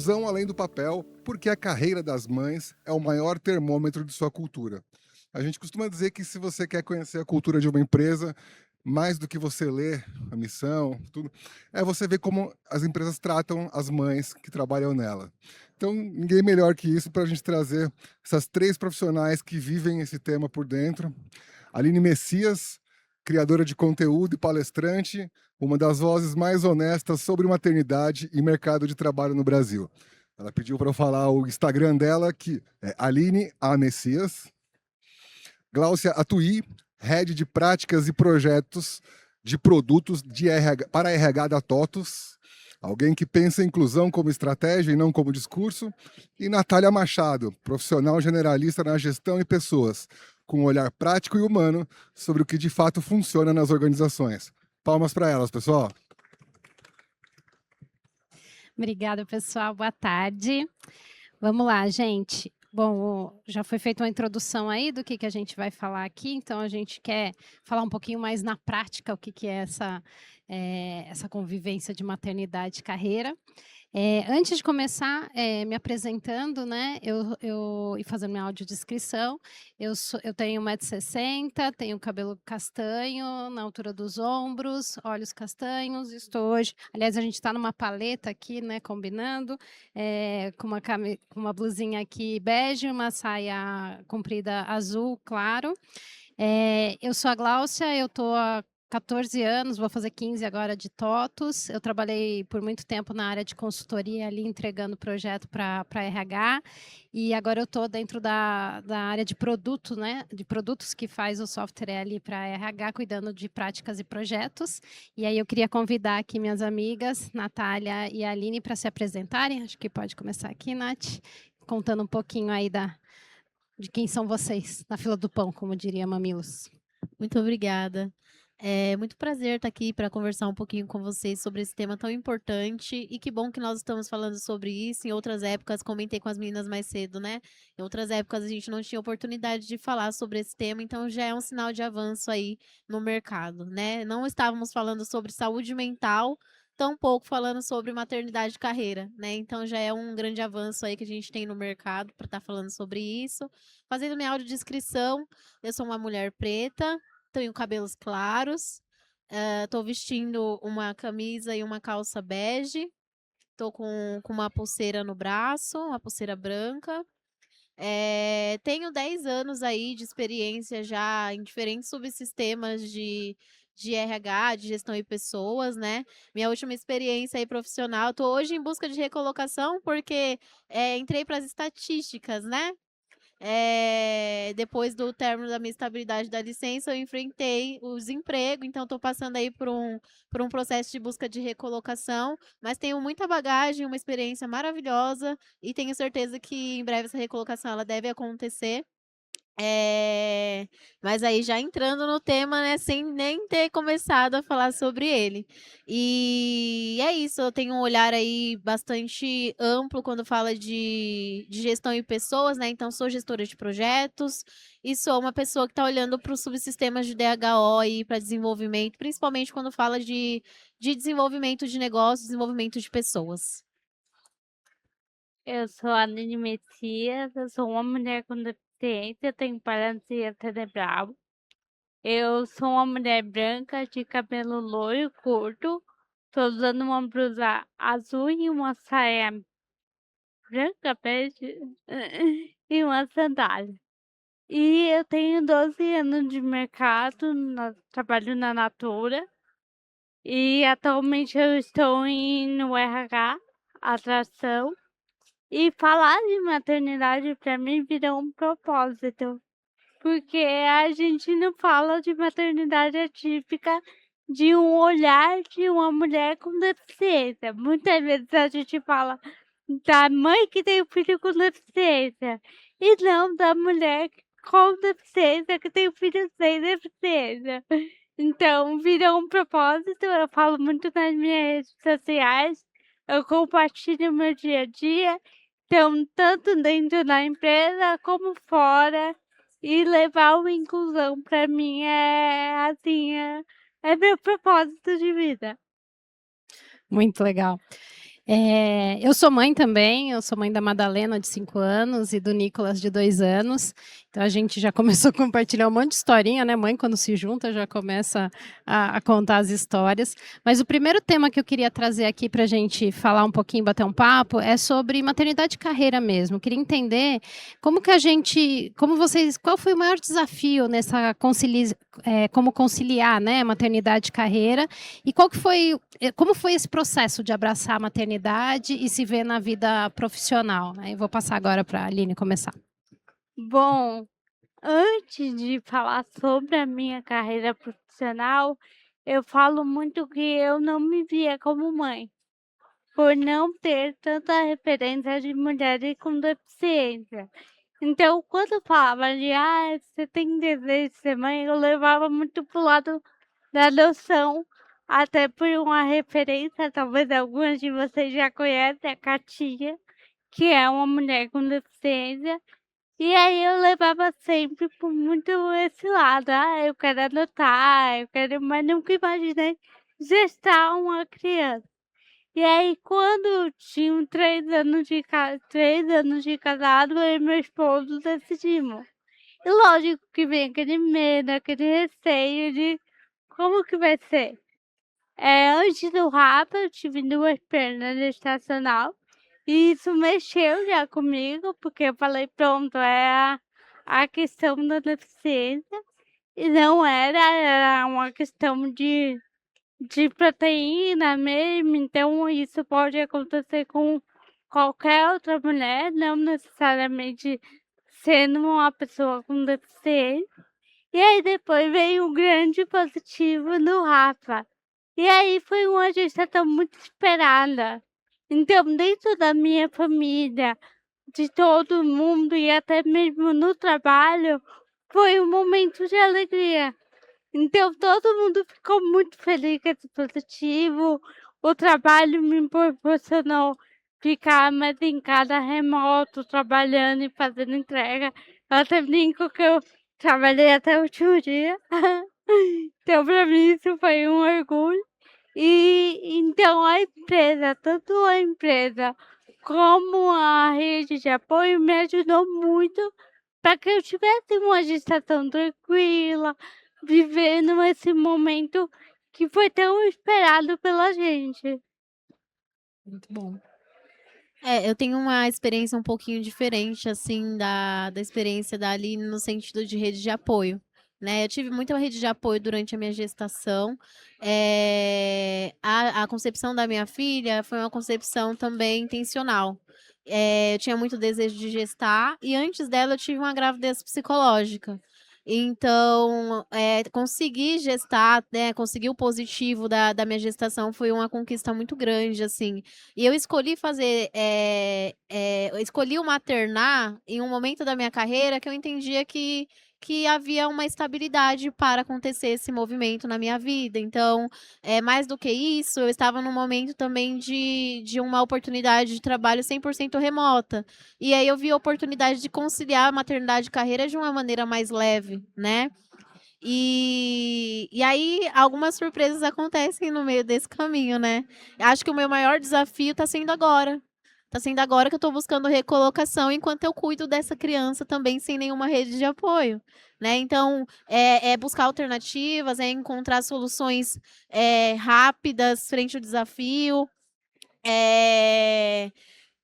inclusão além do papel, porque a carreira das mães é o maior termômetro de sua cultura. A gente costuma dizer que se você quer conhecer a cultura de uma empresa, mais do que você ler a missão, tudo, é você ver como as empresas tratam as mães que trabalham nela. Então, ninguém melhor que isso para a gente trazer essas três profissionais que vivem esse tema por dentro. Aline Messias, criadora de conteúdo e palestrante, uma das vozes mais honestas sobre maternidade e mercado de trabalho no Brasil. Ela pediu para eu falar o Instagram dela, que é Aline A. Messias. Gláucia Atuí, head de práticas e projetos de produtos de RH, para RH da TOTUS. Alguém que pensa a inclusão como estratégia e não como discurso. E Natália Machado, profissional generalista na gestão e pessoas, com um olhar prático e humano sobre o que de fato funciona nas organizações. Palmas para elas, pessoal. Obrigada, pessoal. Boa tarde. Vamos lá, gente. Bom, já foi feita uma introdução aí do que a gente vai falar aqui, então a gente quer falar um pouquinho mais na prática o que é essa convivência de maternidade e carreira. Antes de começar, me apresentando, né, e fazendo minha audiodescrição, eu tenho 1,60 m, tenho cabelo castanho na altura dos ombros, olhos castanhos, estou hoje... Aliás, a gente está numa paleta aqui, né, combinando, com uma blusinha aqui bege, uma saia comprida azul claro. Eu sou a Gláucia, eu estou há 14 anos, vou fazer 15 agora de TOTUS. Eu trabalhei por muito tempo na área de consultoria ali, entregando projeto para RH, e agora eu estou dentro da área de produto, né, de produtos que faz o software ali para RH, cuidando de práticas e projetos. E aí eu queria convidar aqui minhas amigas, Natália e Aline, para se apresentarem. Acho que pode começar aqui, Nath, contando um pouquinho aí de quem são vocês, na fila do pão, como diria Mamilos. Muito obrigada. É muito prazer estar aqui para conversar um pouquinho com vocês sobre esse tema tão importante, e que bom que nós estamos falando sobre isso. Em outras épocas, comentei com as meninas mais cedo, né? Em outras épocas a gente não tinha oportunidade de falar sobre esse tema, então já é um sinal de avanço aí no mercado, né? Não estávamos falando sobre saúde mental, tampouco falando sobre maternidade e carreira, né? Então já é um grande avanço aí que a gente tem no mercado para estar falando sobre isso. Fazendo minha audiodescrição, eu sou uma mulher preta, tenho cabelos claros, estou vestindo uma camisa e uma calça bege, estou com uma pulseira no braço, uma pulseira branca. Tenho 10 anos aí de experiência já em diferentes subsistemas de RH, de gestão de pessoas, né? Minha última experiência aí profissional, estou hoje em busca de recolocação porque entrei para as estatísticas, né? Depois do término da minha estabilidade da licença, eu enfrentei o desemprego, então estou passando aí por um processo de busca de recolocação, mas tenho muita bagagem, uma experiência maravilhosa, e tenho certeza que em breve essa recolocação ela deve acontecer. Mas aí já entrando no tema, né, sem nem ter começado a falar sobre ele. E é isso, eu tenho um olhar aí bastante amplo quando fala de gestão e pessoas, né? Então sou gestora de projetos e sou uma pessoa que está olhando para os subsistemas de DHO e para desenvolvimento, principalmente quando fala de desenvolvimento de negócios, desenvolvimento de pessoas. Eu sou a Aline Messias, eu sou uma mulher com deficiência, tenho paralisia cerebral. Eu sou uma mulher branca de cabelo loiro curto, estou usando uma blusa azul e uma saia branca, bege, e uma sandália. E eu tenho 12 anos de mercado, trabalho na Natura, e atualmente eu estou no RH, atração. E falar de maternidade para mim virou um propósito, porque a gente não fala de maternidade atípica de um olhar de uma mulher com deficiência. Muitas vezes a gente fala da mãe que tem um filho com deficiência, e não da mulher com deficiência que tem um filho sem deficiência. Então, virou um propósito, eu falo muito nas minhas redes sociais, eu compartilho meu dia a dia, então, tanto dentro da empresa como fora, e levar uma inclusão para mim é meu propósito de vida. Muito legal. Eu sou mãe também, eu sou mãe da Madalena, de 5 anos, e do Nicolas, de 2 anos. Então, a gente já começou a compartilhar um monte de historinha, né? Mãe, quando se junta, já começa a contar as histórias. Mas o primeiro tema que eu queria trazer aqui para a gente falar um pouquinho, bater um papo, é sobre maternidade e carreira mesmo. Eu queria entender como que a gente, como vocês, qual foi o maior desafio nessa como conciliar, né, maternidade e carreira, e como foi esse processo de abraçar a maternidade e se ver na vida profissional, né? Eu vou passar agora para a Aline começar. Bom, antes de falar sobre a minha carreira profissional, eu falo muito que eu não me via como mãe, por não ter tanta referência de mulheres com deficiência. Então, quando falava de, você tem desejo de ser mãe, eu levava muito pro lado da adoção, até por uma referência, talvez algumas de vocês já conhecem, a Katia, que é uma mulher com deficiência. E aí eu levava sempre por muito esse lado, eu quero adotar, eu quero, mas nunca imaginei gestar uma criança. E aí quando tinham 3 anos de casado, eu e meu esposo decidimos. E lógico que vem aquele medo, aquele receio de como que vai ser. Antes do Rafa, eu tive 2 pernas gestacional, e isso mexeu já comigo, porque eu falei: "Pronto, é a questão da deficiência", e não era uma questão de proteína mesmo, então isso pode acontecer com qualquer outra mulher, não necessariamente sendo uma pessoa com deficiência. E aí depois veio o grande positivo do Rafa. E aí foi uma gestação muito esperada. Então, dentro da minha família, de todo mundo e até mesmo no trabalho, foi um momento de alegria. Então, todo mundo ficou muito feliz com esse positivo. O trabalho me proporcionou ficar mais em casa remoto, trabalhando e fazendo entrega. Eu até brinco que eu trabalhei até o último dia. Então, para mim, isso foi um orgulho. E então a empresa, tanto a empresa como a rede de apoio me ajudou muito para que eu tivesse uma gestação tranquila, vivendo esse momento que foi tão esperado pela gente. Muito bom. Eu tenho uma experiência um pouquinho diferente, assim, da experiência da Aline no sentido de rede de apoio, né? Eu tive muita rede de apoio durante a minha gestação. A concepção da minha filha foi uma concepção também intencional. Eu tinha muito desejo de gestar e antes dela eu tive uma gravidez psicológica. Então, conseguir gestar, né, conseguir o positivo da minha gestação foi uma conquista muito grande, assim. E eu escolhi eu escolhi o maternar em um momento da minha carreira que eu entendia que havia uma estabilidade para acontecer esse movimento na minha vida. Então, mais do que isso, eu estava num momento também de uma oportunidade de trabalho 100% remota. E aí eu vi a oportunidade de conciliar a maternidade e carreira de uma maneira mais leve, né? E aí algumas surpresas acontecem no meio desse caminho, né? Acho que o meu maior desafio está sendo agora. Está sendo agora que eu estou buscando recolocação enquanto eu cuido dessa criança também sem nenhuma rede de apoio, né? Então, é buscar alternativas, é encontrar soluções rápidas frente ao desafio.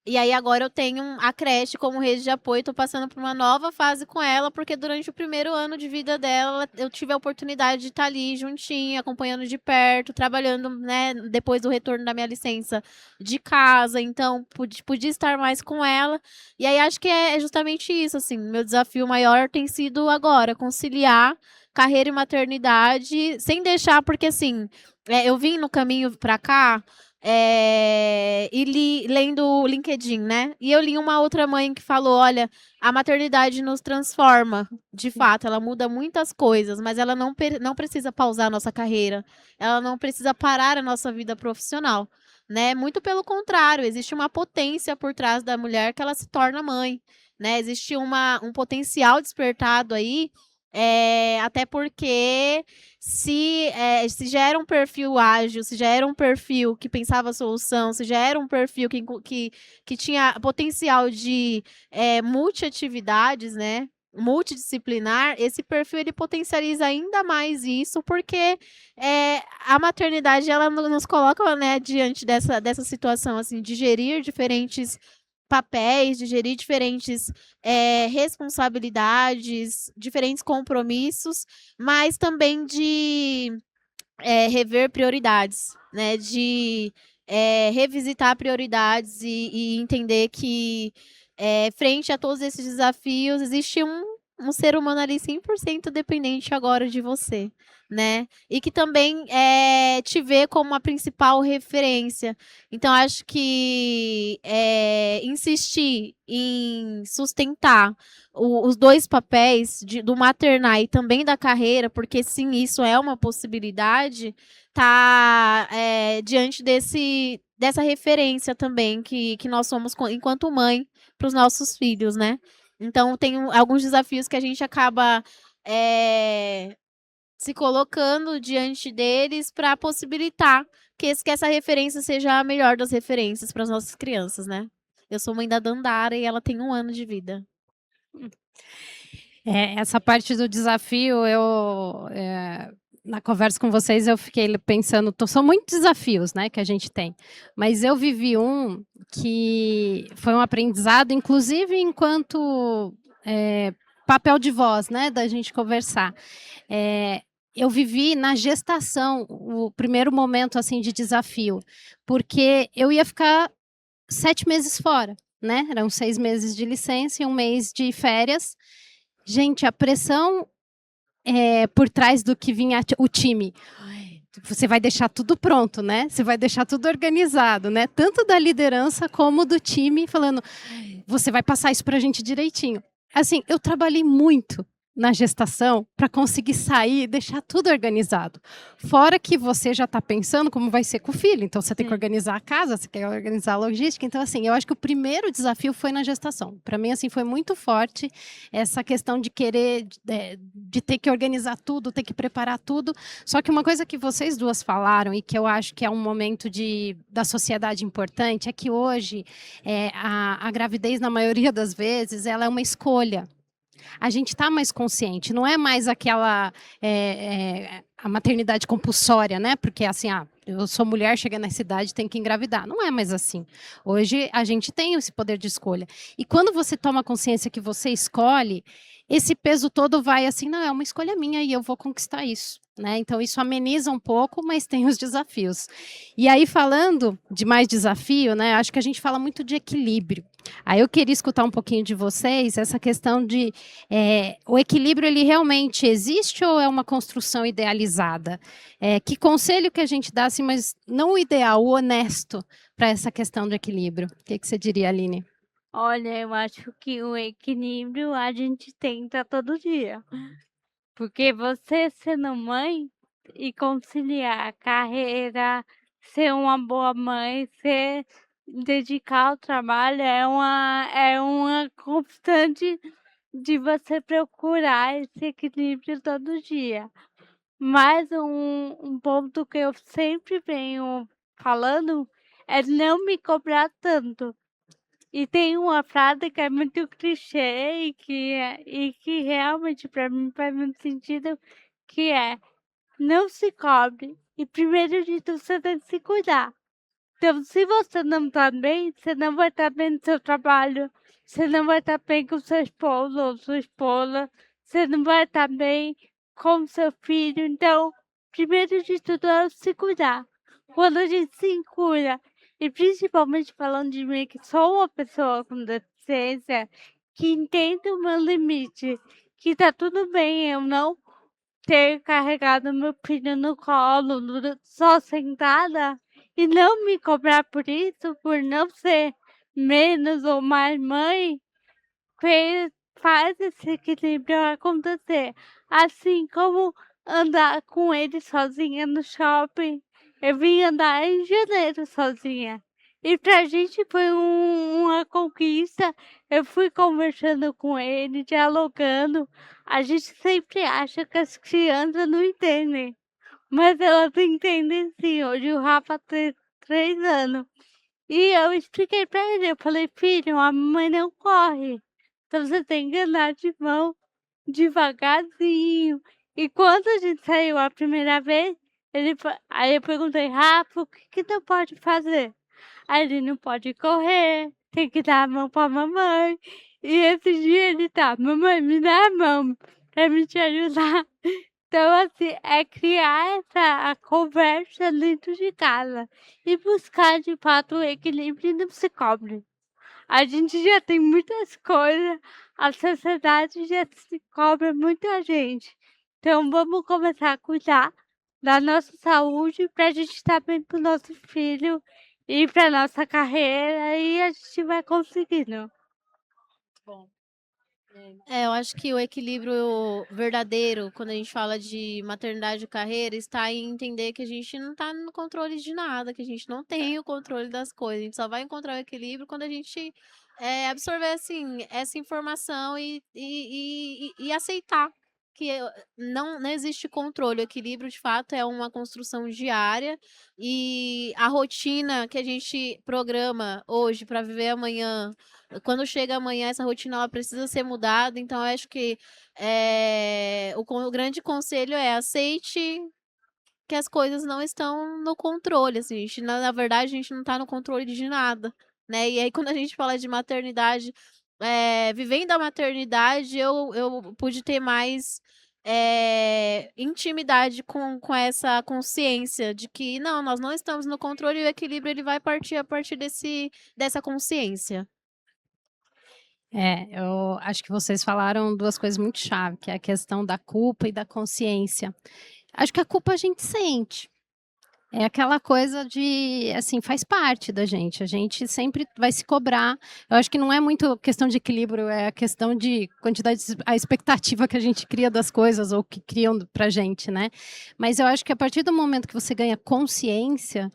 E aí agora eu tenho a creche como rede de apoio, estou passando por uma nova fase com ela, porque durante o primeiro ano de vida dela, eu tive a oportunidade de estar ali juntinha, acompanhando de perto, trabalhando, né, depois do retorno da minha licença de casa, então podia estar mais com ela. E aí acho que é justamente isso, assim, meu desafio maior tem sido agora, conciliar carreira e maternidade, sem deixar, porque assim, eu vim no caminho para cá, e lendo o LinkedIn, né? E eu li uma outra mãe que falou: olha, a maternidade nos transforma, de fato, ela muda muitas coisas, mas ela não precisa pausar a nossa carreira, ela não precisa parar a nossa vida profissional, né? Muito pelo contrário, existe uma potência por trás da mulher que ela se torna mãe, né? Existe um potencial despertado aí Até porque se já era um perfil ágil, se já era um perfil que pensava a solução, se já era um perfil que tinha potencial de multiatividades, né? Multidisciplinar, esse perfil ele potencializa ainda mais isso, porque a maternidade ela nos coloca, né, diante dessa situação assim, de gerir diferentes papéis, de gerir diferentes responsabilidades, diferentes compromissos, mas também de rever prioridades, né? De revisitar prioridades e entender que, frente a todos esses desafios, existe um ser humano ali 100% dependente agora de você, né? E que também te vê como a principal referência. Então, acho que insistir em sustentar os dois papéis do maternar e também da carreira, porque sim, isso é uma possibilidade, tá diante dessa referência também que nós somos enquanto mãe para os nossos filhos, né? Então, tem alguns desafios que a gente acaba se colocando diante deles para possibilitar que essa referência seja a melhor das referências para as nossas crianças, né? Eu sou mãe da Dandara e ela tem 1 ano de vida. Essa parte do desafio, na conversa com vocês, eu fiquei pensando, são muitos desafios, né, que a gente tem, mas eu vivi um que foi um aprendizado, inclusive enquanto papel de voz, né, da gente conversar. Eu vivi na gestação o primeiro momento assim de desafio, porque eu ia ficar 7 meses fora, né? Eram 6 meses de licença e 1 mês de férias. Gente, a pressão por trás do que vinha o time. Você vai deixar tudo pronto, né? Você vai deixar tudo organizado, né? Tanto da liderança como do time, falando, você vai passar isso para a gente direitinho. Assim, eu trabalhei muito na gestação para conseguir sair e deixar tudo organizado. Fora que você já está pensando como vai ser com o filho, então você tem que organizar a casa, você quer organizar a logística. Então, assim, eu acho que o primeiro desafio foi na gestação. Para mim, assim, foi muito forte essa questão de querer, de ter que organizar tudo, ter que preparar tudo. Só que uma coisa que vocês duas falaram e que eu acho que é um momento da sociedade importante é que hoje a gravidez, na maioria das vezes, ela é uma escolha. A gente está mais consciente, não é mais aquela a maternidade compulsória, né? Porque assim, eu sou mulher, cheguei nessa idade, tenho que engravidar. Não é mais assim. Hoje a gente tem esse poder de escolha. E quando você toma consciência que você escolhe, esse peso todo vai assim, não, é uma escolha minha e eu vou conquistar isso, né? Então isso ameniza um pouco, mas tem os desafios. E aí, falando de mais desafio, né? Acho que a gente fala muito de equilíbrio. Aí eu queria escutar um pouquinho de vocês essa questão de o equilíbrio, ele realmente existe ou é uma construção idealizada? Que conselho que a gente dá, assim, mas não o ideal, o honesto para essa questão do equilíbrio? O que você diria, Aline? Olha, eu acho que o equilíbrio a gente tenta todo dia. Porque você sendo mãe e conciliar a carreira, ser uma boa mãe, dedicar ao trabalho é uma constante de você procurar esse equilíbrio todo dia. Mas um ponto que eu sempre venho falando é não me cobrar tanto. E tem uma frase que é muito clichê e que realmente para mim faz muito sentido, que é: não se cobre e primeiro de tudo você tem que se cuidar. Então, se você não tá bem, você não vai estar bem no seu trabalho, você não vai estar bem com seu esposo ou sua esposa, você não vai estar bem com seu filho. Então, primeiro de tudo é se cuidar. Quando a gente se cuida, e principalmente falando de mim, que sou uma pessoa com deficiência, que entende o meu limite, que tá tudo bem eu não ter carregado meu filho no colo, só sentada, e não me cobrar por isso, por não ser menos ou mais mãe, faz esse equilíbrio acontecer. Assim como andar com ele sozinha no shopping. Eu vim andar em janeiro sozinha. E pra gente foi uma conquista. Eu fui conversando com ele, dialogando. A gente sempre acha que as crianças não entendem, mas elas entendem sim. Hoje o Rafa tem 3 anos. E eu expliquei pra ele, eu falei: "Filho, a mamãe não corre, então você tem que andar de mão devagarzinho". E quando a gente saiu a primeira vez, aí eu perguntei: "Rafa, o que que não pode fazer?". Aí ele: "Não pode correr, tem que dar a mão pra mamãe". E esse dia ele tá: "Mamãe, me dá a mão pra mim te ajudar". Então, assim, é criar essa conversa dentro de casa e buscar de fato o equilíbrio e não se cobre. A gente já tem muitas coisas, a sociedade já se cobra muita gente. Então vamos começar a cuidar da nossa saúde para a gente estar bem para o nosso filho e para nossa carreira e a gente vai conseguindo. Bom. Eu acho que o equilíbrio verdadeiro, quando a gente fala de maternidade e carreira, está em entender que a gente não está no controle de nada, que a gente não tem o controle das coisas. A gente só vai encontrar o equilíbrio quando a gente absorver assim, essa informação e aceitar que não existe controle. O equilíbrio, de fato, é uma construção diária e a rotina que a gente programa hoje para viver amanhã. Quando chega amanhã, essa rotina ela precisa ser mudada, então eu acho que o grande conselho é aceite que as coisas não estão no controle, assim, a gente, na verdade, a gente não está no controle de nada, né? E aí, quando a gente fala de maternidade, vivendo a maternidade, eu pude ter mais intimidade com essa consciência de que não, nós não estamos no controle e o equilíbrio ele vai partir a partir dessa consciência. Eu acho que vocês falaram 2 coisas muito chave, que é a questão da culpa e da consciência. Acho que a culpa a gente sente. É aquela coisa de, assim, faz parte da gente. A gente sempre vai se cobrar. Eu acho que não é muito questão de equilíbrio, é a questão de quantidade, a expectativa que a gente cria das coisas ou que criam pra gente, né? Mas eu acho que a partir do momento que você ganha consciência,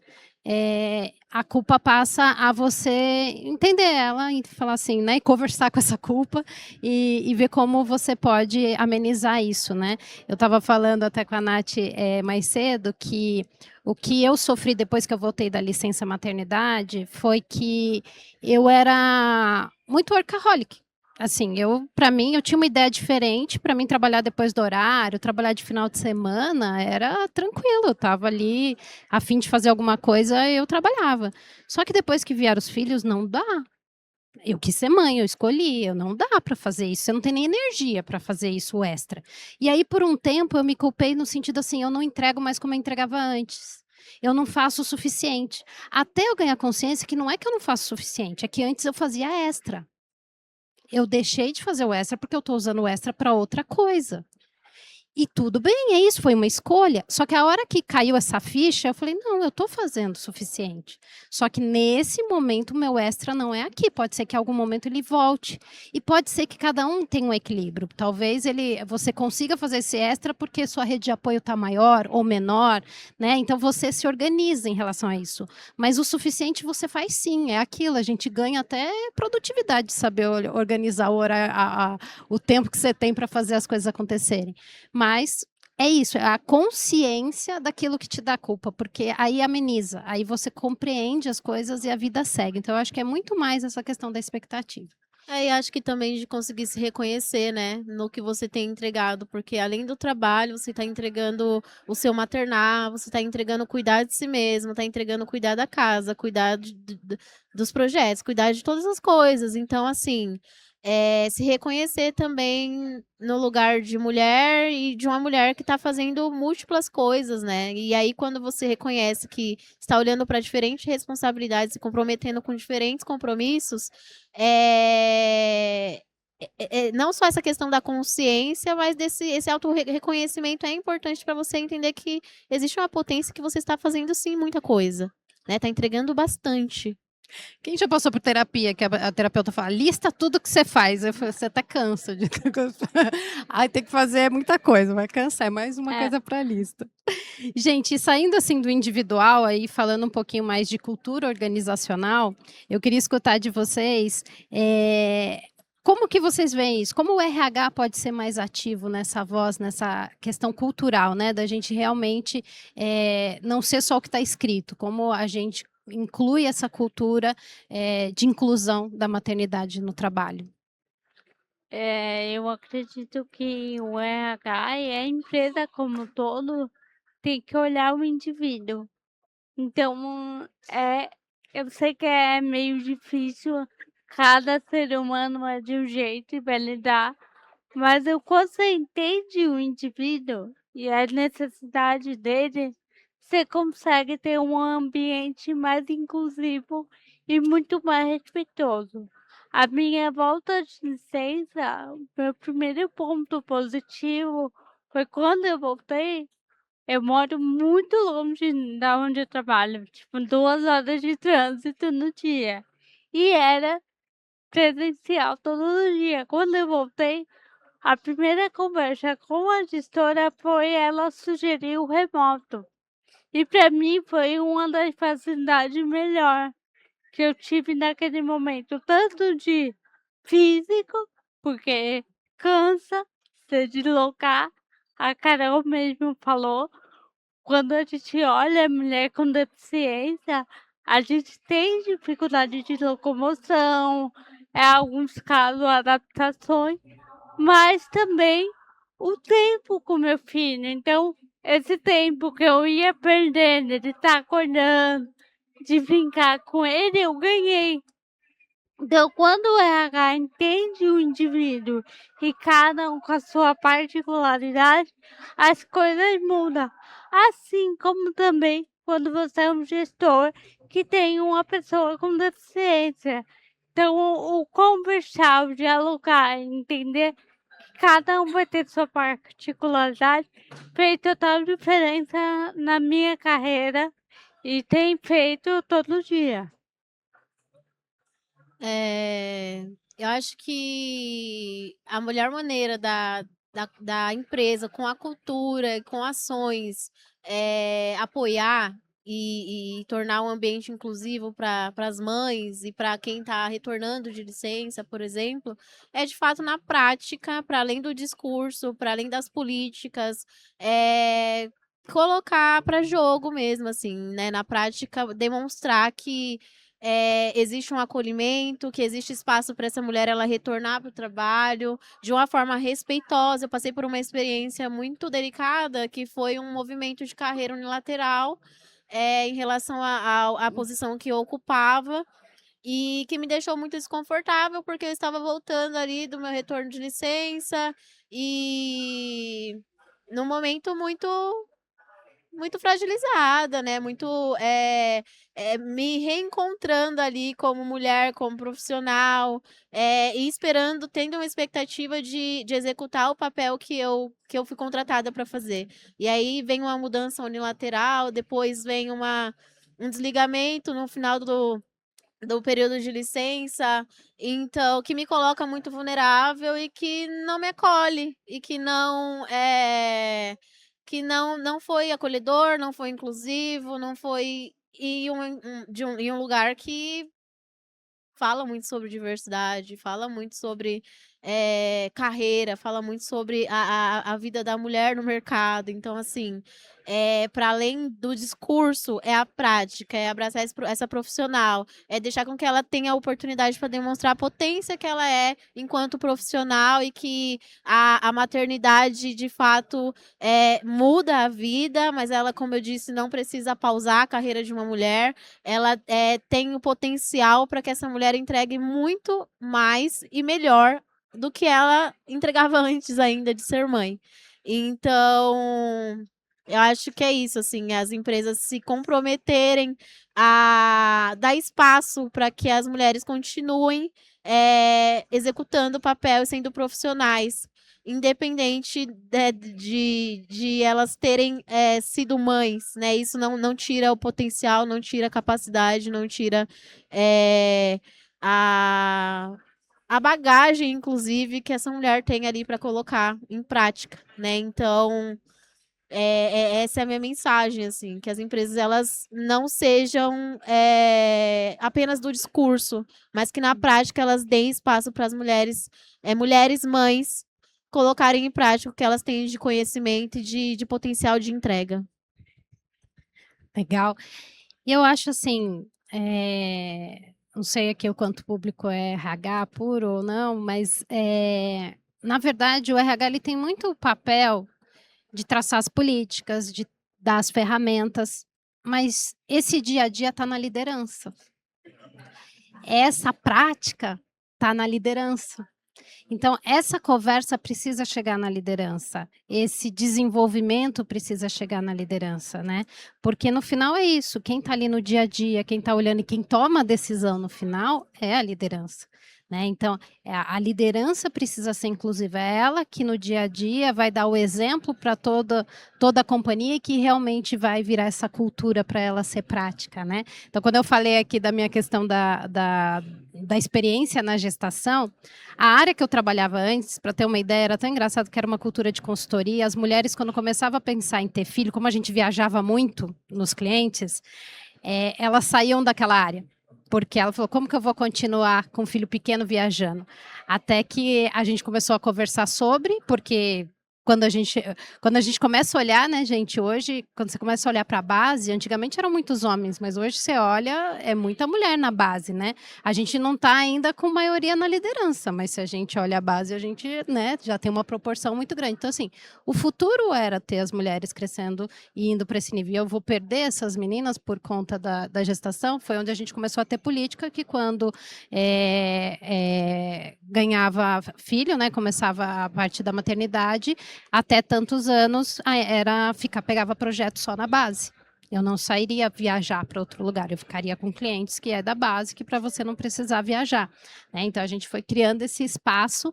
a culpa passa a você entender ela e falar assim, né? E conversar com essa culpa e ver como você pode amenizar isso, né? Eu estava falando até com a Nath mais cedo que o que eu sofri depois que eu voltei da licença maternidade foi que eu era muito workaholic. Assim, para mim, eu tinha uma ideia diferente. Para mim, trabalhar depois do horário, trabalhar de final de semana, era tranquilo. Eu estava ali, a fim de fazer alguma coisa, eu trabalhava. Só que depois que vieram os filhos, não dá. Eu quis ser mãe, eu escolhi, não dá para fazer isso, você não tem nem energia para fazer isso extra. E aí, por um tempo, eu me culpei no sentido assim, eu não entrego mais como eu entregava antes. Eu não faço o suficiente. Até eu ganhar consciência que não é que eu não faço o suficiente, é que antes eu fazia extra. Eu deixei de fazer o extra porque eu estou usando o extra para outra coisa. E tudo bem, é isso, foi uma escolha. Só que a hora que caiu essa ficha, eu falei, não, eu estou fazendo o suficiente. Só que nesse momento, o meu extra não é aqui. Pode ser que em algum momento ele volte. E pode ser que cada um tenha um equilíbrio. Talvez você consiga fazer esse extra porque sua rede de apoio está maior ou menor, né? Então você se organiza em relação a isso. Mas o suficiente você faz sim, é aquilo. A gente ganha até produtividade de saber organizar o tempo que você tem para fazer as coisas acontecerem. Mas é isso, é a consciência daquilo que te dá culpa, porque aí ameniza, aí você compreende as coisas e a vida segue. Então, eu acho que é muito mais essa questão da expectativa. E acho que também de conseguir se reconhecer, né, no que você tem entregado, porque além do trabalho, você está entregando o seu maternar, você está entregando cuidar de si mesmo, está entregando cuidar da casa, cuidar dos projetos, cuidar de todas as coisas. Então, assim, se reconhecer também no lugar de mulher e de uma mulher que está fazendo múltiplas coisas, né? E aí, quando você reconhece que está olhando para diferentes responsabilidades, se comprometendo com diferentes compromissos, não só essa questão da consciência, mas esse auto-reconhecimento é importante para você entender que existe uma potência que você está fazendo sim muita coisa, né? Tá entregando bastante. Quem já passou por terapia, que a terapeuta fala, lista tudo que você faz. Eu falo, você até cansa de ter coisa. Ai, tem que fazer muita coisa, vai cansar, é mais uma É. coisa para a lista. Gente, e saindo assim do individual, aí falando um pouquinho mais de cultura organizacional, eu queria escutar de vocês como que vocês veem isso? Como o RH pode ser mais ativo nessa voz, nessa questão cultural, né? Da gente realmente não ser só o que está escrito, como a gente inclui essa cultura de inclusão da maternidade no trabalho. Eu acredito que o RH e a empresa como um todo tem que olhar o indivíduo. Então, eu sei que é meio difícil, cada ser humano é de um jeito e vai lidar, mas quando você entende o indivíduo e a necessidade dele, você consegue ter um ambiente mais inclusivo e muito mais respeitoso. A minha volta de licença, o meu primeiro ponto positivo foi quando eu voltei. Eu moro muito longe da onde eu trabalho, tipo 2 horas de trânsito no dia. E era presencial todo dia. Quando eu voltei, a primeira conversa com a gestora foi ela sugerir o remoto. E para mim foi uma das facilidades melhor que eu tive naquele momento, tanto de físico, porque cansa se deslocar. A Carol mesmo falou, quando a gente olha a mulher com deficiência, a gente tem dificuldade de locomoção, alguns casos adaptações, mas também o tempo com meu filho. Então, esse tempo que eu ia perdendo de estar acordando, de brincar com ele, eu ganhei. Então, quando o RH entende o indivíduo e cada um com a sua particularidade, as coisas mudam. Assim como também quando você é um gestor que tem uma pessoa com deficiência. Então, o conversar, o dialogar, entender que cada um vai ter sua particularidade, fez total diferença na minha carreira e tem feito todo dia. Eu acho que a melhor maneira da empresa, com a cultura, com ações, apoiar e tornar um ambiente inclusivo para as mães e para quem está retornando de licença, por exemplo, é de fato na prática, para além do discurso, para além das políticas, colocar para jogo mesmo, assim, né? Na prática, demonstrar que existe um acolhimento, que existe espaço para essa mulher ela retornar para o trabalho de uma forma respeitosa. Eu passei por uma experiência muito delicada, que foi um movimento de carreira unilateral em relação à posição que eu ocupava e que me deixou muito desconfortável, porque eu estava voltando ali do meu retorno de licença e num momento muito fragilizada, né, muito, me reencontrando ali como mulher, como profissional, e esperando, tendo uma expectativa de executar o papel que eu fui contratada para fazer. E aí vem uma mudança unilateral, depois vem um desligamento no final do período de licença, então que me coloca muito vulnerável e que não me acolhe, e que não foi acolhedor, não foi inclusivo, não foi em um lugar que fala muito sobre diversidade, fala muito sobre, carreira, fala muito sobre a vida da mulher no mercado. Então, assim, para além do discurso, é a prática, é abraçar essa profissional, é deixar com que ela tenha a oportunidade para demonstrar a potência que ela é enquanto profissional e que a maternidade, de fato, muda a vida, mas ela, como eu disse, não precisa pausar a carreira de uma mulher. Ela, tem o potencial para que essa mulher entregue muito mais e melhor do que ela entregava antes ainda de ser mãe. Então, eu acho que é isso, assim, as empresas se comprometerem a dar espaço para que as mulheres continuem, executando o papel e sendo profissionais. independente de elas terem sido mães, né? Isso não tira o potencial, não tira a capacidade, não tira a bagagem, inclusive, que essa mulher tem ali para colocar em prática, né? Então, essa é a minha mensagem, assim, que as empresas elas não sejam apenas do discurso, mas que na prática elas deem espaço para as mulheres, mulheres mães, colocarem em prática o que elas têm de conhecimento e de potencial de entrega. Legal. E eu acho assim, não sei aqui o quanto público é RH puro ou não, mas na verdade o RH ele tem muito papel de traçar as políticas, de dar as ferramentas, mas esse dia a dia está na liderança. Essa prática está na liderança. Então, essa conversa precisa chegar na liderança, esse desenvolvimento precisa chegar na liderança, né? Porque no final é isso, quem está ali no dia a dia, quem está olhando e quem toma a decisão no final é a liderança. Né? Então, a liderança precisa ser inclusiva, é ela que no dia a dia vai dar o exemplo para toda a companhia e que realmente vai virar essa cultura para ela ser prática. Né? Então, quando eu falei aqui da minha questão da experiência na gestação, a área que eu trabalhava antes, para ter uma ideia, era tão engraçado que era uma cultura de consultoria. As mulheres, quando começavam a pensar em ter filho, como a gente viajava muito nos clientes, elas saíam daquela área. Porque ela falou, como que eu vou continuar com um filho pequeno viajando? Até que a gente começou a conversar sobre, porque quando a gente começa a olhar, né, gente, hoje, quando você começa a olhar para a base, antigamente eram muitos homens, mas hoje você olha, é muita mulher na base, né? A gente não está ainda com maioria na liderança, mas se a gente olha a base, a gente, né, já tem uma proporção muito grande. Então, assim, o futuro era ter as mulheres crescendo e indo para esse nível. E eu vou perder essas meninas por conta da gestação, foi onde a gente começou a ter política que quando ganhava filho, né, começava a parte da maternidade, até tantos anos pegava projeto só na base. Eu não sairia viajar para outro lugar, eu ficaria com clientes que é da base, que para você não precisar viajar. Né? Então a gente foi criando esse espaço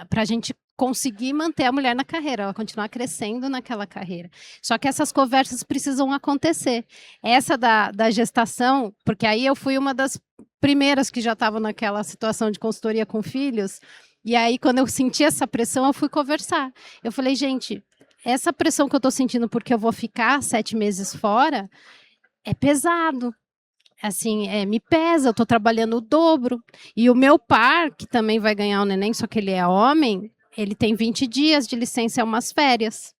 para a gente conseguir manter a mulher na carreira, ela continuar crescendo naquela carreira. Só que essas conversas precisam acontecer. Essa da gestação, porque aí eu fui uma das primeiras que já estavam naquela situação de consultoria com filhos. E aí, quando eu senti essa pressão, eu fui conversar. Eu falei, gente, essa pressão que eu estou sentindo porque eu vou ficar 7 meses fora, é pesado. Assim, me pesa, eu estou trabalhando o dobro. E o meu par, que também vai ganhar o neném, só que ele é homem, ele tem 20 dias de licença, é umas férias.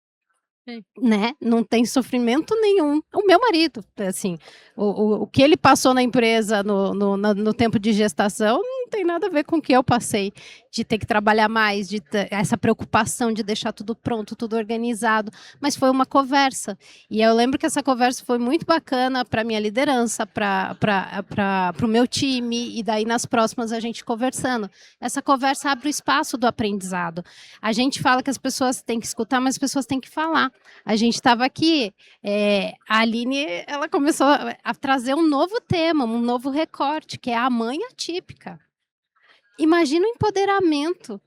Né? Não tem sofrimento nenhum. O meu marido, assim, o que ele passou na empresa no tempo de gestação não tem nada a ver com o que eu passei, de ter que trabalhar mais, de ter essa preocupação de deixar tudo pronto, tudo organizado, mas foi uma conversa. E eu lembro que essa conversa foi muito bacana para a minha liderança, para o meu time, e daí nas próximas a gente conversando. Essa conversa abre o espaço do aprendizado. A gente fala que as pessoas têm que escutar, mas as pessoas têm que falar. A gente estava aqui, a Aline, ela começou a trazer um novo tema, um novo recorte, que é a mãe atípica. Imagina o empoderamento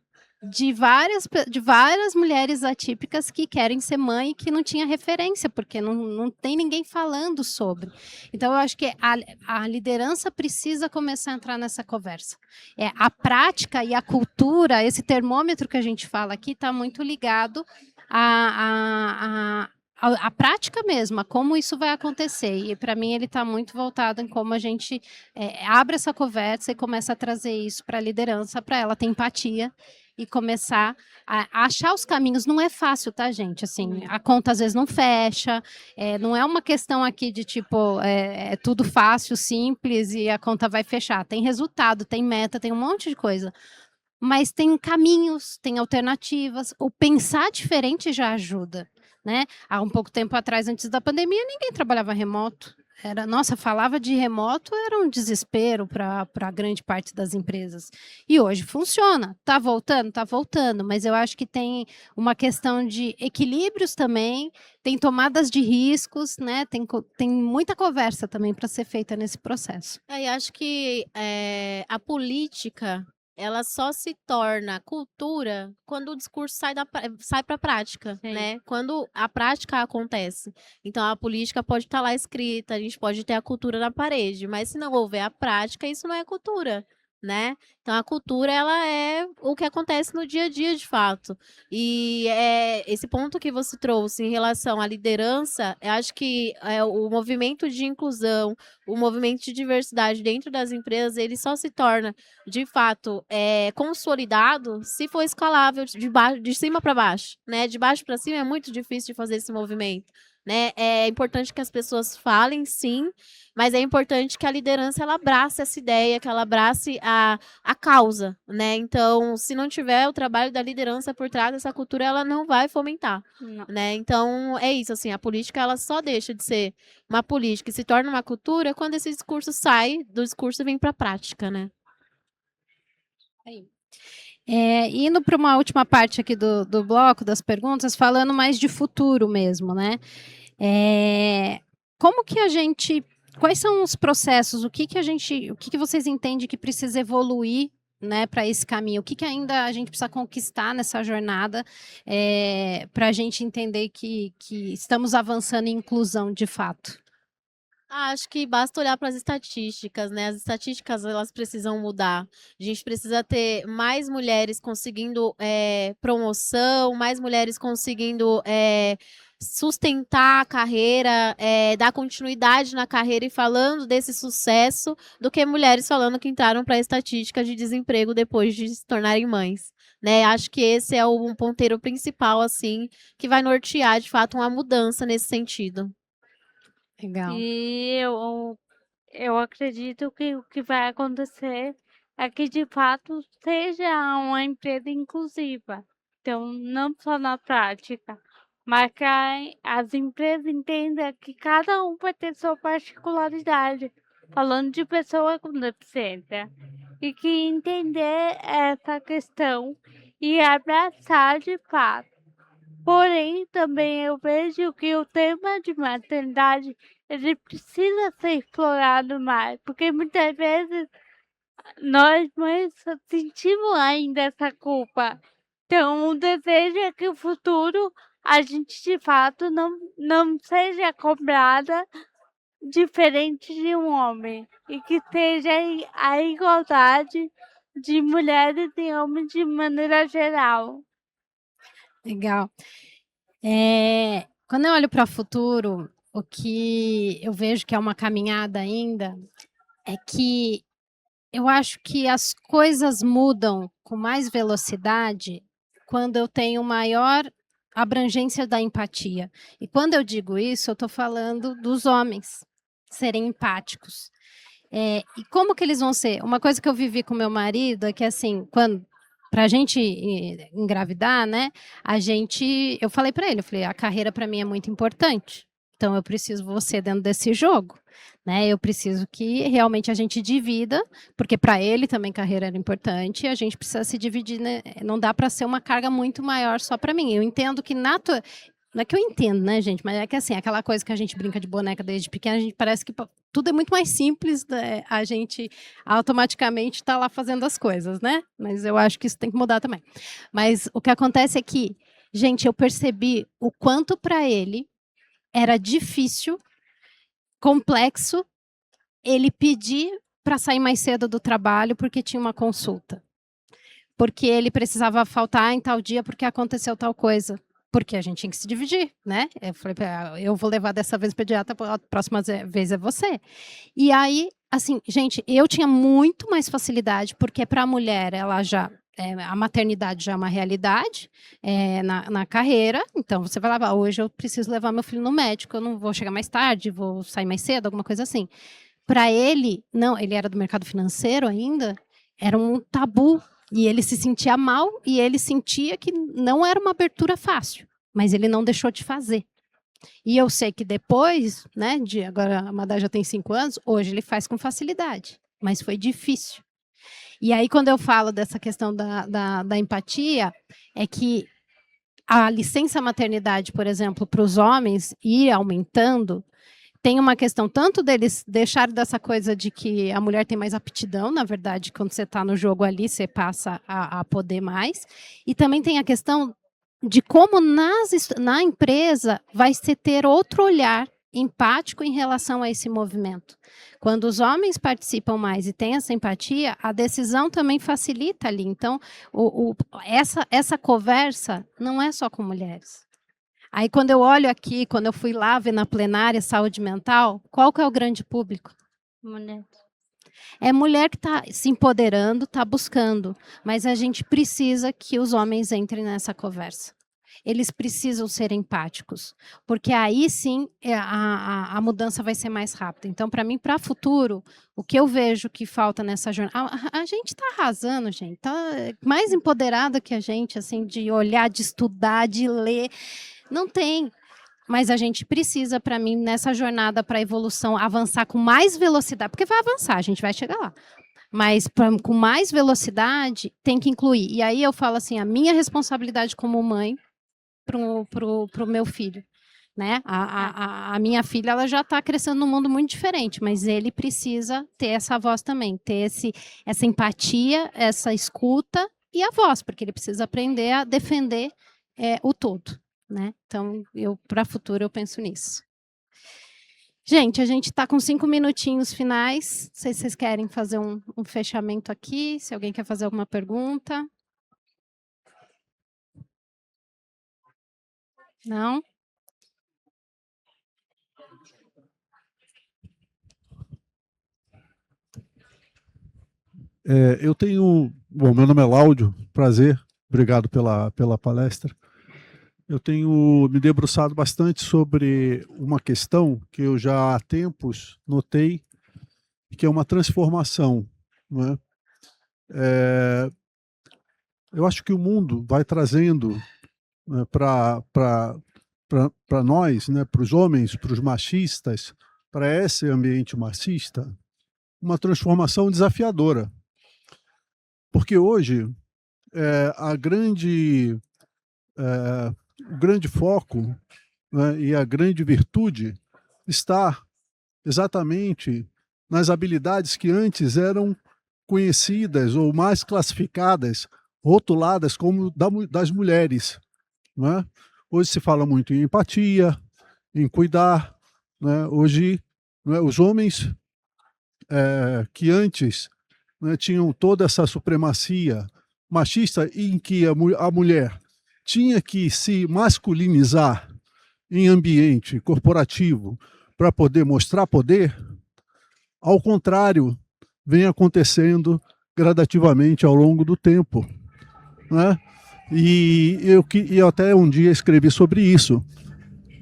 de várias mulheres atípicas que querem ser mãe e que não tinha referência, porque não tem ninguém falando sobre. Então, eu acho que a liderança precisa começar a entrar nessa conversa. A prática e a cultura, esse termômetro que a gente fala aqui, está muito ligado a prática mesmo, a como isso vai acontecer. E, para mim, ele está muito voltado em como a gente abre essa conversa e começa a trazer isso para a liderança, para ela ter empatia e começar a achar os caminhos. Não é fácil, tá, gente? Assim, a conta às vezes não fecha, não é uma questão aqui de tipo, é tudo fácil, simples e a conta vai fechar. Tem resultado, tem meta, tem um monte de coisa. Mas tem caminhos, tem alternativas. O pensar diferente já ajuda. Né? Há um pouco tempo atrás, antes da pandemia, ninguém trabalhava remoto. Nossa, falava de remoto, era um desespero para grande parte das empresas. E hoje funciona. Está voltando, mas eu acho que tem uma questão de equilíbrios também, tem tomadas de riscos, né? Tem muita conversa também para ser feita nesse processo. E acho que a política ela só se torna cultura quando o discurso sai para a prática, Sim. né? Quando a prática acontece. Então, a política pode estar lá escrita, a gente pode ter a cultura na parede, mas se não houver a prática, isso não é cultura, né? Então, a cultura, ela é o que acontece no dia a dia, de fato. E esse ponto que você trouxe em relação à liderança, eu acho que o movimento de inclusão, o movimento de diversidade dentro das empresas, ele só se torna, de fato, consolidado se for escalável de cima para baixo, né? De baixo para cima é muito difícil de fazer esse movimento, né? É importante que as pessoas falem, sim, mas é importante que a liderança ela abrace essa ideia, que ela abrace a causa, né? Então, se não tiver o trabalho da liderança por trás dessa cultura, ela não vai fomentar, Não. né? Então, é isso, assim, a política ela só deixa de ser uma política e se torna uma cultura quando esse discurso sai do discurso e vem para a prática, né? Indo para uma última parte aqui do bloco das perguntas, falando mais de futuro mesmo, né? Como que a gente, quais são os processos, o que que vocês entendem que precisa evoluir, né, para esse caminho? O que ainda a gente precisa conquistar nessa jornada para a gente entender que estamos avançando em inclusão de fato? Acho que basta olhar para as estatísticas, né? As estatísticas elas precisam mudar. A gente precisa ter mais mulheres conseguindo promoção, mais mulheres conseguindo sustentar a carreira, dar continuidade na carreira e falando desse sucesso, do que mulheres falando que entraram para a estatística de desemprego depois de se tornarem mães. Né? Acho que esse é um ponteiro principal, assim, que vai nortear, de fato, uma mudança nesse sentido. Legal. E eu acredito que o que vai acontecer é que, de fato, seja uma empresa inclusiva. Então, não só na prática, mas que as empresas entendam que cada um vai ter sua particularidade, falando de pessoa com deficiência, e que entender essa questão e abraçar de fato. Porém, também eu vejo que o tema de maternidade ele precisa ser explorado mais, porque muitas vezes nós mães sentimos ainda essa culpa. Então, o desejo é que o futuro a gente de fato não seja cobrada diferente de um homem e que seja a igualdade de mulheres e homens de maneira geral. Legal. Quando eu olho para o futuro, o que eu vejo que é uma caminhada ainda é que eu acho que as coisas mudam com mais velocidade quando eu tenho maior abrangência da empatia. E quando eu digo isso, eu estou falando dos homens serem empáticos. E como que eles vão ser? Uma coisa que eu vivi com meu marido é que, assim, para a gente engravidar, né? Eu falei para ele, a carreira para mim é muito importante. Então eu preciso você dentro desse jogo, né? Eu preciso que realmente a gente divida, porque para ele também carreira era importante. E a gente precisa se dividir, né? Não dá para ser uma carga muito maior só para mim. Eu entendo que não é que eu entendo, né, gente? Mas é que assim, aquela coisa que a gente brinca de boneca desde pequena, a gente parece que tudo é muito mais simples, né? A gente automaticamente está lá fazendo as coisas, né? Mas eu acho que isso tem que mudar também. Mas o que acontece é que, gente, eu percebi o quanto para ele era difícil, complexo, ele pedir para sair mais cedo do trabalho porque tinha uma consulta. Porque ele precisava faltar em tal dia porque aconteceu tal coisa. Porque a gente tinha que se dividir, né? Eu falei, eu vou levar dessa vez o pediatra, a próxima vez é você. E aí, assim, gente, eu tinha muito mais facilidade, porque para a mulher, ela já a maternidade já é uma realidade na carreira, então você vai lá, hoje eu preciso levar meu filho no médico, eu não vou chegar mais tarde, vou sair mais cedo, alguma coisa assim. Para ele, não, ele era do mercado financeiro ainda, era um tabu, e ele se sentia mal, e ele sentia que não era uma abertura fácil, mas ele não deixou de fazer. E eu sei que depois, né, agora a Madá já tem 5 anos, hoje ele faz com facilidade, mas foi difícil. E aí, quando eu falo dessa questão da empatia, é que a licença maternidade, por exemplo, para os homens ir aumentando, tem uma questão tanto deles deixarem dessa coisa de que a mulher tem mais aptidão, na verdade, quando você está no jogo ali, você passa a poder mais, e também tem a questão de como na empresa vai se ter outro olhar empático em relação a esse movimento. Quando os homens participam mais e têm essa empatia, a decisão também facilita ali. Então, essa conversa não é só com mulheres. Aí, quando eu olho aqui, quando eu fui lá ver na plenária saúde mental, qual que é o grande público? Mulher. É mulher que está se empoderando, está buscando, mas a gente precisa que os homens entrem nessa conversa. Eles precisam ser empáticos, porque aí sim a mudança vai ser mais rápida. Então, para mim, para o futuro, o que eu vejo que falta nessa jornada... A gente está arrasando, gente. Está mais empoderada que a gente, assim, de olhar, de estudar, de ler. Não tem. Mas a gente precisa, para mim, nessa jornada para a evolução, avançar com mais velocidade, porque vai avançar, a gente vai chegar lá. Mas com mais velocidade, tem que incluir. E aí eu falo assim, a minha responsabilidade como mãe pro meu filho. Né? A minha filha ela já está crescendo num mundo muito diferente, mas ele precisa ter essa voz também, ter essa empatia, essa escuta e a voz, porque ele precisa aprender a defender o todo. Né? Então, para o futuro, eu penso nisso. Gente, a gente está com 5 minutinhos finais. Não sei se vocês querem fazer um fechamento aqui, se alguém quer fazer alguma pergunta. Não? Eu tenho... Bom, meu nome é Láudio, prazer, obrigado pela palestra. Eu tenho me debruçado bastante sobre uma questão que eu já há tempos notei, que é uma transformação. Não é? Eu acho que o mundo vai trazendo, né, para nós, né, para os homens, para os machistas, para esse ambiente machista, uma transformação desafiadora. Porque hoje o grande foco, né, e a grande virtude está exatamente nas habilidades que antes eram conhecidas ou mais classificadas, rotuladas como das mulheres. Né? Hoje se fala muito em empatia, em cuidar. Né? Hoje, né, os homens que antes, né, tinham toda essa supremacia machista em que a mulher tinha que se masculinizar em ambiente corporativo para poder mostrar poder, ao contrário, vem acontecendo gradativamente ao longo do tempo. Né? E eu até um dia escrevi sobre isso,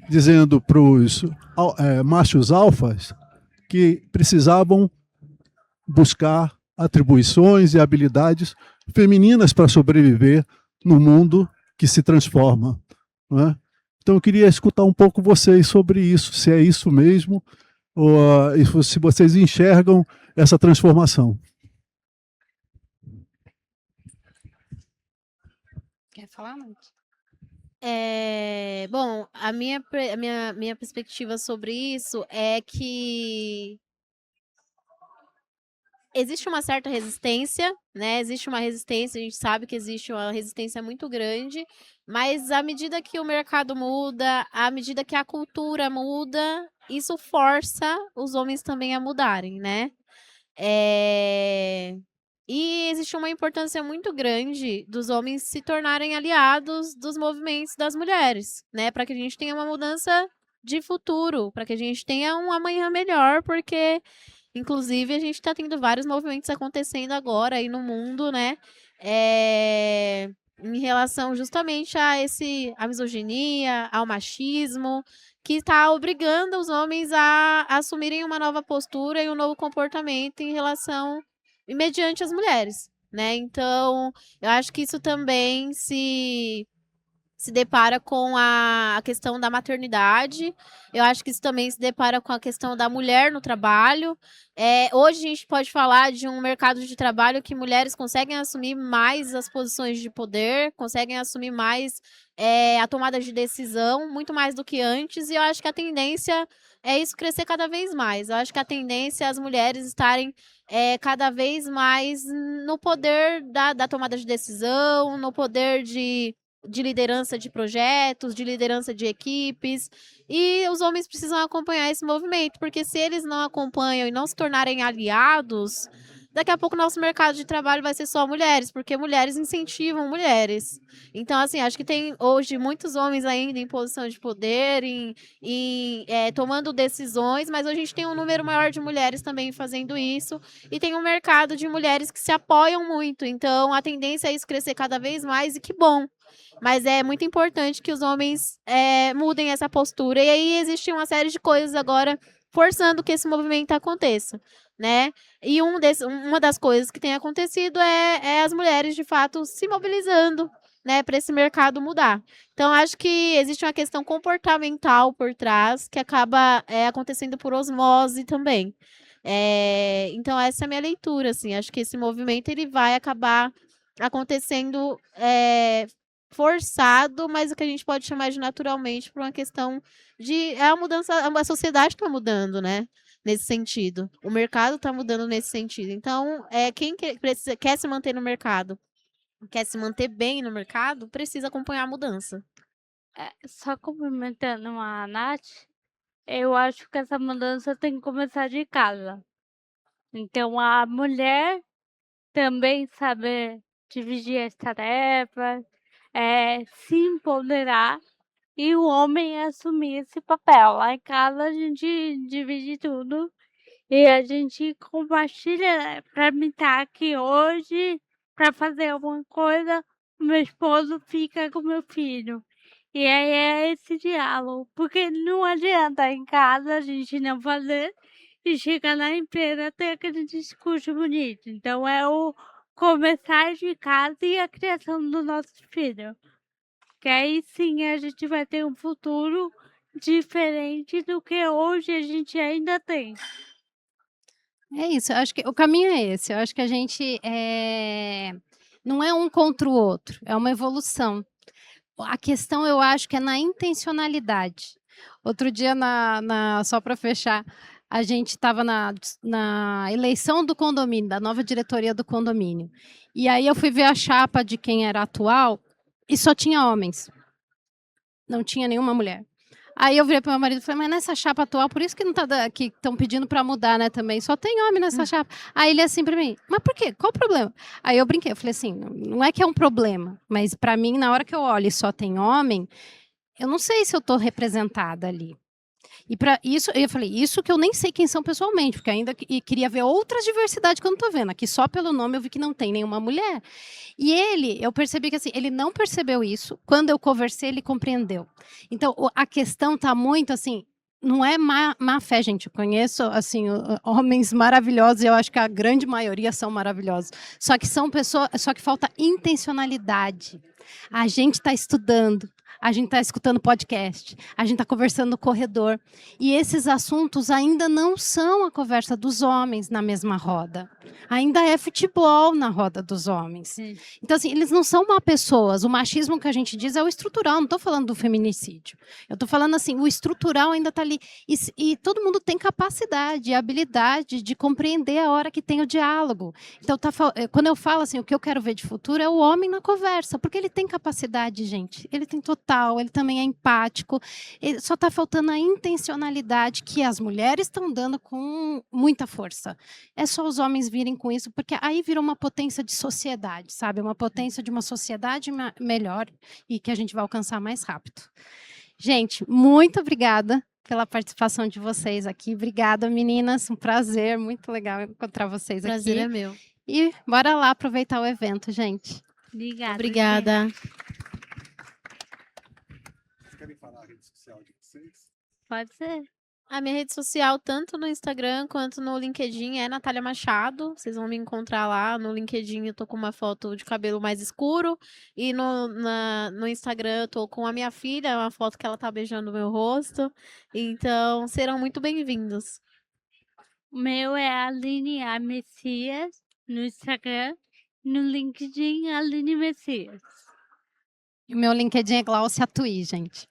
dizendo para os machos alfas que precisavam buscar atribuições e habilidades femininas para sobreviver no mundo que se transforma. Né? Então eu queria escutar um pouco vocês sobre isso, se é isso mesmo, ou se vocês enxergam essa transformação. Quer falar, Nath? Bom, a minha perspectiva sobre isso é que existe uma certa resistência, né? Existe uma resistência, a gente sabe que existe uma resistência muito grande, mas à medida que o mercado muda, à medida que a cultura muda, isso força os homens também a mudarem, né? E existe uma importância muito grande dos homens se tornarem aliados dos movimentos das mulheres, né? Para que a gente tenha uma mudança de futuro, para que a gente tenha um amanhã melhor, porque, inclusive, a gente está tendo vários movimentos acontecendo agora aí no mundo, né? Em relação justamente a misoginia, ao machismo, que está obrigando os homens a assumirem uma nova postura e um novo comportamento em relação e mediante as mulheres, né? Então, eu acho que isso também se se depara com a questão da maternidade. Eu acho que isso também se depara com a questão da mulher no trabalho. Hoje a gente pode falar de um mercado de trabalho que mulheres conseguem assumir mais as posições de poder, conseguem assumir mais a tomada de decisão, muito mais do que antes, e eu acho que a tendência é isso crescer cada vez mais. Eu acho que a tendência é as mulheres estarem cada vez mais no poder da tomada de decisão, no poder de liderança de projetos, de liderança de equipes, e os homens precisam acompanhar esse movimento, porque se eles não acompanham e não se tornarem aliados, daqui a pouco o nosso mercado de trabalho vai ser só mulheres, porque mulheres incentivam mulheres. Então, assim, acho que tem hoje muitos homens ainda em posição de poder, tomando decisões, mas hoje a gente tem um número maior de mulheres também fazendo isso, e tem um mercado de mulheres que se apoiam muito, então a tendência é isso crescer cada vez mais, e que bom. Mas é muito importante que os homens mudem essa postura. E aí existe uma série de coisas agora forçando que esse movimento aconteça, né? E uma das coisas que tem acontecido é as mulheres, de fato, se mobilizando, né, para esse mercado mudar. Então, acho que existe uma questão comportamental por trás que acaba acontecendo por osmose também. Então, essa é a minha leitura, assim. Acho que esse movimento ele vai acabar acontecendo forçado, mas o que a gente pode chamar de naturalmente por uma questão de a mudança, a sociedade está mudando, né? Nesse sentido. O mercado está mudando nesse sentido. Então, quem quer se manter no mercado, quer se manter bem no mercado, precisa acompanhar a mudança. Só complementando a Nath, eu acho que essa mudança tem que começar de casa. Então, a mulher também saber dividir as tarefas, se empoderar, e o homem assumir esse papel. Lá em casa a gente divide tudo e a gente compartilha, né? Pra mim estar aqui hoje, para fazer alguma coisa, o meu esposo fica com o meu filho. E aí é esse diálogo, porque não adianta em casa a gente não fazer e chegar na empresa ter aquele discurso bonito. Então é o começar de casa e a criação do nosso filho. Que aí sim a gente vai ter um futuro diferente do que hoje a gente ainda tem. É isso, eu acho que o caminho é esse. Eu acho que a gente não é um contra o outro, é uma evolução. A questão, eu acho que é na intencionalidade. Outro dia, só para fechar, a gente estava na eleição do condomínio, da nova diretoria do condomínio. E aí eu fui ver a chapa de quem era atual e só tinha homens. Não tinha nenhuma mulher. Aí eu virei para meu marido e falei, mas nessa chapa atual, por isso que não tá que estão pedindo para mudar, né, também. Só tem homem nessa chapa. Aí ele assim para mim, mas por quê? Qual o problema? Aí eu brinquei, eu falei assim, não é que é um problema, mas para mim, na hora que eu olho e só tem homem, eu não sei se eu estou representada ali. E para isso, eu falei, isso que eu nem sei quem são pessoalmente, porque ainda queria ver outras diversidades que eu não estou vendo. Aqui só pelo nome eu vi que não tem nenhuma mulher. E eu percebi que assim, ele não percebeu isso. Quando eu conversei, ele compreendeu. Então, a questão está muito assim, não é má fé, gente. Eu conheço assim homens maravilhosos e eu acho que a grande maioria são maravilhosos. Só que são pessoas, só que falta intencionalidade. A gente está estudando, a gente está escutando podcast, a gente está conversando no corredor. E esses assuntos ainda não são a conversa dos homens na mesma roda. Ainda é futebol na roda dos homens. Sim. Então, assim, eles não são má pessoas. O machismo que a gente diz é o estrutural, não estou falando do feminicídio. Eu estou falando assim, o estrutural ainda está ali. E todo mundo tem capacidade e habilidade de compreender a hora que tem o diálogo. Então, quando eu falo assim, o que eu quero ver de futuro é o homem na conversa, porque ele tem capacidade, gente. Ele tem total, ele também é empático. Só está faltando a intencionalidade que as mulheres estão dando com muita força. É só os homens virem com isso, porque aí vira uma potência de sociedade, sabe? Uma potência de uma sociedade melhor e que a gente vai alcançar mais rápido. Gente, muito obrigada pela participação de vocês aqui. Obrigada, meninas. Um prazer, muito legal encontrar vocês aqui. Prazer é meu. E bora lá aproveitar o evento, gente. Obrigada. Obrigada. Vocês querem falar a rede social de vocês? Pode ser. A minha rede social, tanto no Instagram quanto no LinkedIn, é Natália Machado. Vocês vão me encontrar lá. No LinkedIn eu tô com uma foto de cabelo mais escuro. E no Instagram eu tô com a minha filha, uma foto que ela tá beijando o meu rosto. Então, serão muito bem-vindos. O meu é Aline A. Messias no Instagram, no LinkedIn Aline Messias. E o meu LinkedIn é Glaucia Tui, gente.